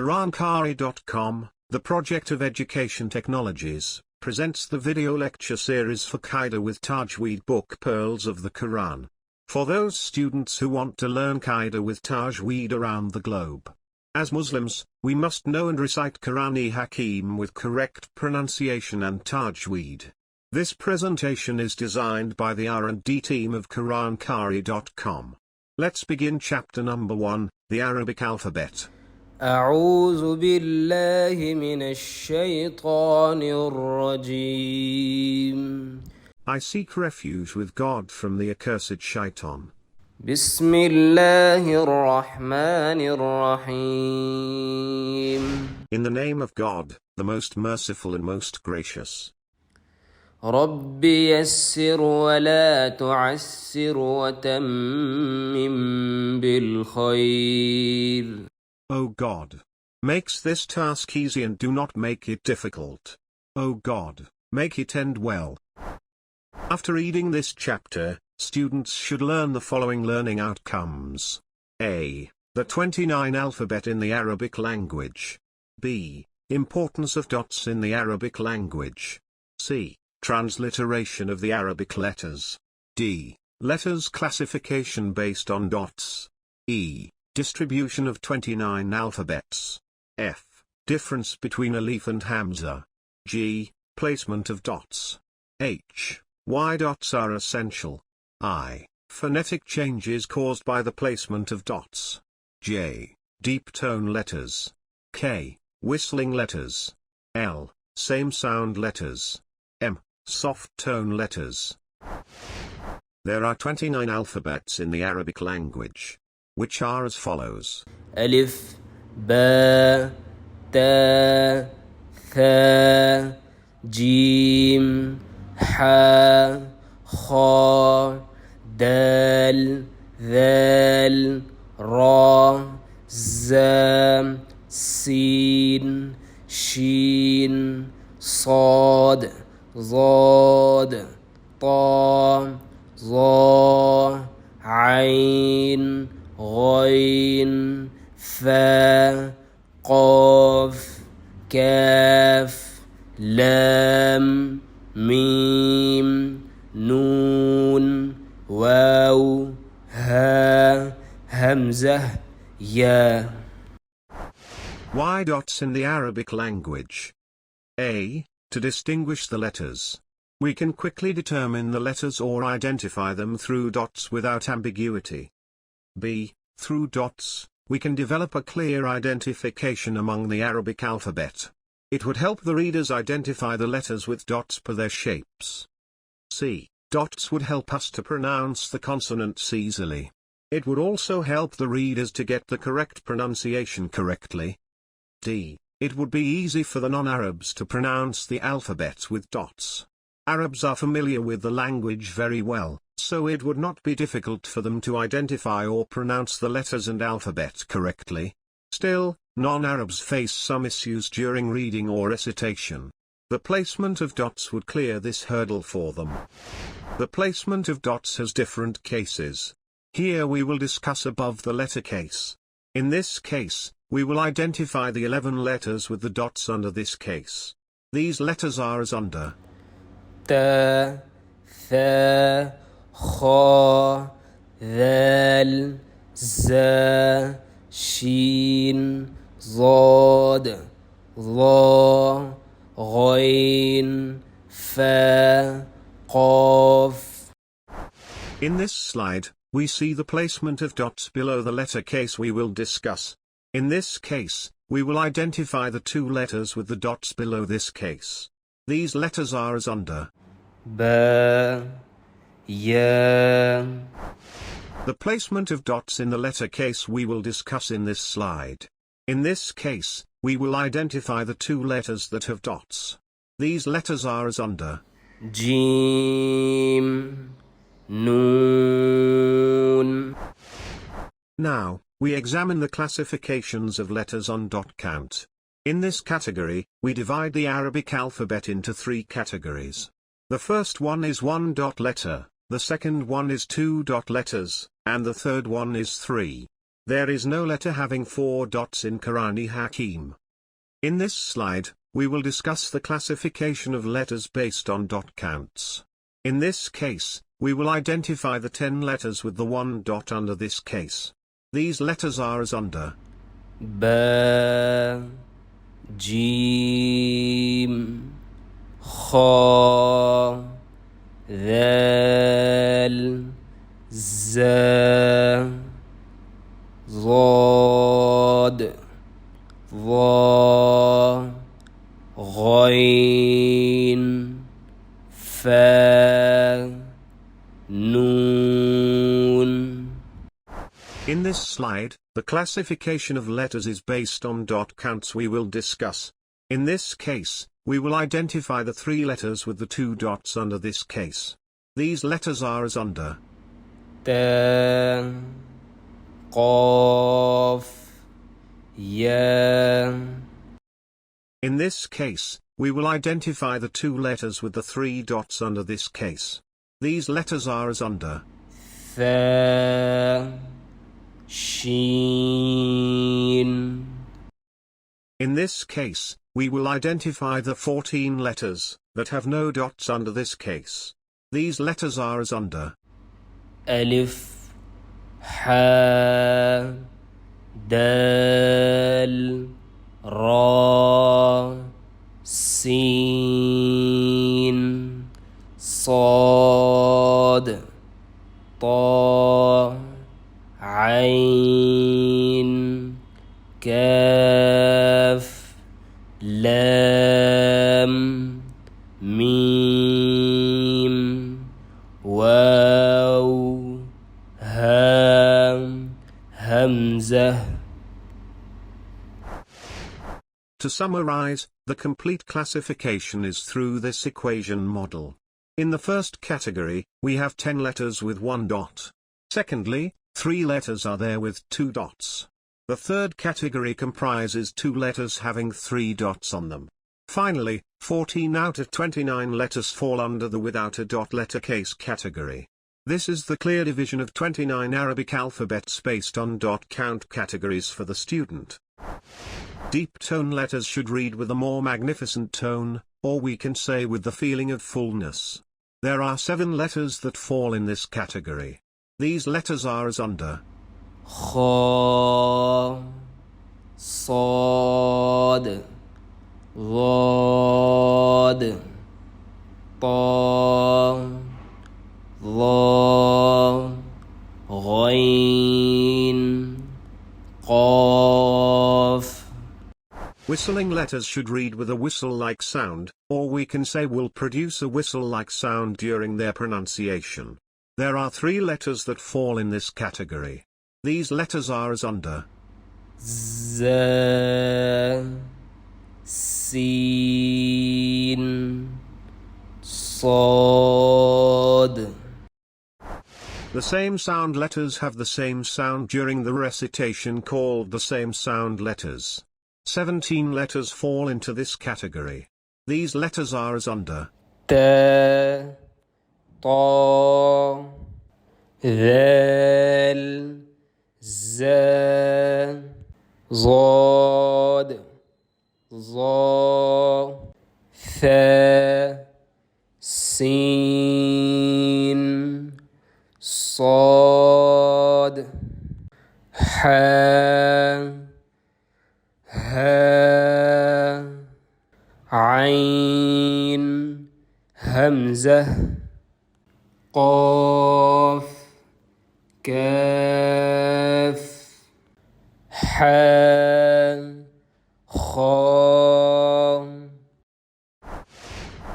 QuranQari.com, the project of Education Technologies, presents the video lecture series for Qaida with Tajweed book Pearls of the Quran. For those students who want to learn Qaida with Tajweed around the globe. As Muslims, we must know and recite Qur'an-e Hakim with correct pronunciation and Tajweed. This presentation is designed by the R&D team of QuranQari.com. Let's begin chapter number 1, the Arabic alphabet. أعوذ بالله من الشيطان الرجيم. I seek refuge with God from the accursed shaitan. بسم الله الرحمن الرحيم. In the name of God, the most merciful and most gracious. رب يسر ولا تعسر وتمم بالخير. O God, makes this task easy and do not make it difficult. O God, make it end well. After reading this chapter, students should learn the following learning outcomes. A. The 29 alphabet in the Arabic language. B. Importance of dots in the Arabic language. C. Transliteration of the Arabic letters. D. Letters classification based on dots. E. Distribution of 29 alphabets. F. Difference between alif and hamza. G. Placement of dots. H. Why dots are essential. I. Phonetic changes caused by the placement of dots. J. Deep tone letters. K. Whistling letters. L. Same sound letters. M. Soft tone letters. There are 29 alphabets in the Arabic language, which are as follows. ألف باء تاء ثاء جيم حاء خاء دال ذال راء زام سين شين صاد ضاد طاء ظاء عين غين فاء قاف كاف لام ميم نون واو ها همزة يا. Why dots in the Arabic language? A. To distinguish the letters. We can quickly determine the letters or identify them through dots without ambiguity. B. Through dots, we can develop a clear identification among the Arabic alphabet. It would help the readers identify the letters with dots per their shapes. C. Dots would help us to pronounce the consonants easily. It would also help the readers to get the correct pronunciation correctly. D. It would be easy for the non-Arabs to pronounce the alphabet with dots. Arabs are familiar with the language very well, so it would not be difficult for them to identify or pronounce the letters and alphabet correctly. Still, non-Arabs face some issues during reading or recitation. The placement of dots would clear this hurdle for them. The placement of dots has different cases. Here we will discuss above the letter case. In this case, we will identify the 11 letters with the dots under this case. These letters are as under. تا ثا خا ذال زا شين ضاد ظا غين فا قاف. In this slide, we see the placement of dots below the letter case we will discuss. In this case, we will identify the two letters with the dots below this case. These letters are as under. با يا. The placement of dots in the letter case we will discuss in this slide. In this case, we will identify the two letters that have dots. These letters are as under. جيم نون. Now, we examine the classifications of letters on dot count. In this category, we divide the Arabic alphabet into 3 categories. The first one is 1 dot letter, the second one is 2 dot letters, and the third one is 3. There is no letter having 4 dots in Qur'ani Hakim. In this slide, we will discuss the classification of letters based on dot counts. In this case, we will identify the 10 letters with the 1 dot under this case. These letters are as under: Ba, Jim, Kha, Dal, Za, Zad, Dha, Ghain, Fa, Noon. In this slide, the classification of letters is based on dot counts we will discuss. In this case, we will identify the 3 letters with the 2 dots under this case. These letters are as under: Ta, Qaf, Ya. In this case, we will identify the 2 letters with the 3 dots under this case. These letters are as under: Tha, Shin. In this case, we will identify the 14 letters that have no dots under this case. These letters are as under: Alif, Ha, Dal, Ra, Sin, Sad, Ta, Ain, Kaf, Lam, Mim, Waw, Ha, Hamzah. To summarize, the complete classification is through this equation model. In the first category, we have 10 letters with 1 dot. Secondly, 3 letters are there with 2 dots. The third category comprises 2 letters having 3 dots on them. Finally, 14 out of 29 letters fall under the without a dot letter case category. This is the clear division of 29 Arabic alphabets based on dot count categories for the student. Deep tone letters should read with a more magnificent tone, or we can say with the feeling of fullness. There are 7 letters that fall in this category. These letters are as under: Kha, Sad, Dhad, Ta, Dha, Ghain, Qaf. Whistling letters should read with a whistle-like sound, or we can say will produce a whistle-like sound during their pronunciation. There are 3 letters that fall in this category. These letters are as under: Za, Sin, Sad. The same sound letters have the same sound during the recitation called the same sound letters. 17 letters fall into this category. These letters are as under: Ta, Ta, Dhal, Za, Zad, Za, Tha, Sin, Sad, Ha, Ha, Ain, Hamzah, Qaf, Kaf, Ha, Kha.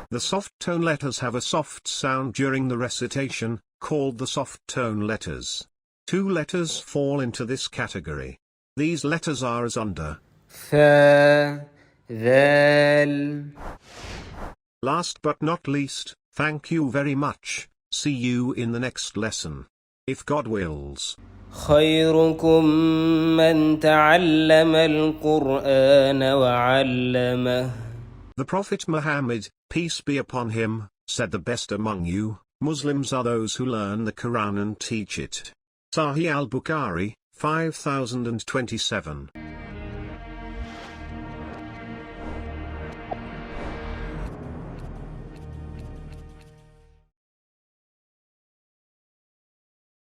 The soft tone letters have a soft sound during the recitation, called the soft tone letters. 2 letters fall into this category. These letters are as under: Fa, Dhal. Last but not least, thank you very much. See you in the next lesson. If God wills. خيركم من تعلم القرآن وعلمه. The Prophet Muhammad, peace be upon him, said, the best among you, Muslims, are those who learn the Quran and teach it. Sahih al-Bukhari, 5027.